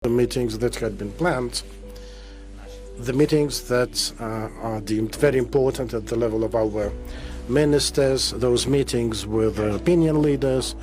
The meetings that had been planned, the meetings that are deemed very important at the level of our ministers, those meetings with opinion leaders.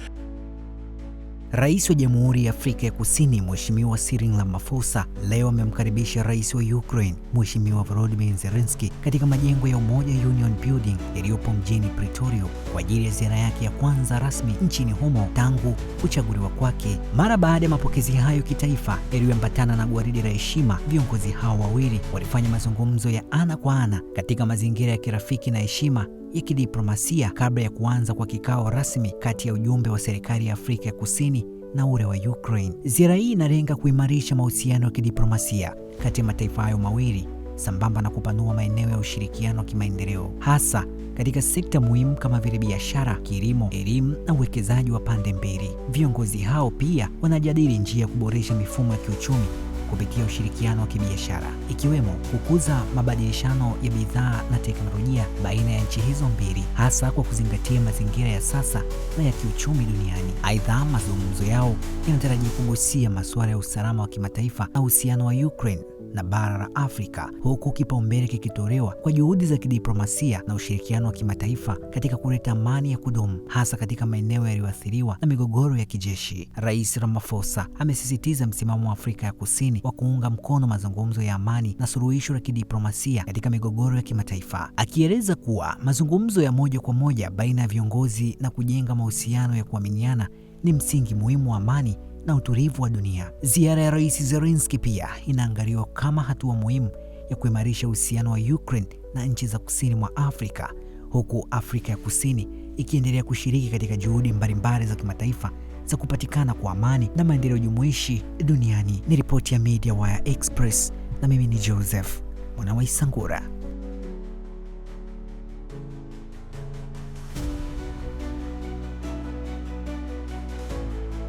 Rais wa Jamhuri ya Afrika ya Kusini Mheshimiwa Cyril Ramaphosa leo amemkaribisha Rais wa Ukraine Mheshimiwa Volodymyr Zelensky katika majengo ya Umoja Union Building yaliyopo mjini Pretoria kwa ajili ya ziara yake ya kwanza rasmi nchini humo tangu kuchaguliwa kwake. Mara baada ya mapokezi hayo kitaifa yaliyoambatana na gwaride la heshima, viongozi hao wawili walifanya mazungumzo ya ana kwa ana katika mazingira ya kirafiki na heshima ya kidiplomasia kabla ya kuanza kwa kikao rasmi kati ya ujumbe wa serikali ya Afrika ya Kusini na ule wa Ukraine. Ziara hii inalenga kuimarisha mahusiano ya kidiplomasia kati ya mataifa hayo mawili sambamba na kupanua maeneo ya ushirikiano wa kimaendeleo, hasa katika sekta muhimu kama vile biashara, kilimo, elimu na uwekezaji wa pande mbili. Viongozi hao pia wanajadili njia ya kuboresha mifumo ya kiuchumi kupitia ushirikiano wa kibiashara, ikiwemo kukuza mabadilishano ya bidhaa na teknolojia baina ya nchi hizo mbili, hasa kwa kuzingatia mazingira ya sasa na ya kiuchumi duniani. Aidha, mazungumzo yao yanatarajiwa kugusia masuala ya usalama wa kimataifa na uhusiano wa Ukraine na bara la Afrika, huku kipaumbele kikitolewa kwa juhudi za kidiplomasia na ushirikiano wa kimataifa katika kuleta amani ya kudumu, hasa katika maeneo yaliyoathiriwa na migogoro ya kijeshi. Rais Ramaphosa amesisitiza msimamo wa Afrika ya Kusini wa kuunga mkono mazungumzo ya amani na suluhisho la kidiplomasia katika migogoro ya kimataifa, akieleza kuwa mazungumzo ya moja kwa moja baina ya viongozi na kujenga mahusiano ya kuaminiana ni msingi muhimu wa amani na utulivu wa dunia. Ziara ya Rais Zelensky pia inaangaliwa kama hatua muhimu ya kuimarisha uhusiano wa Ukraine na nchi za kusini mwa Afrika, huku Afrika ya Kusini ikiendelea kushiriki katika juhudi mbalimbali za kimataifa za kupatikana kwa amani na maendeleo jumuishi duniani. Ni ripoti ya Media Wire Express na mimi ni Joseph Mwanawaisangura.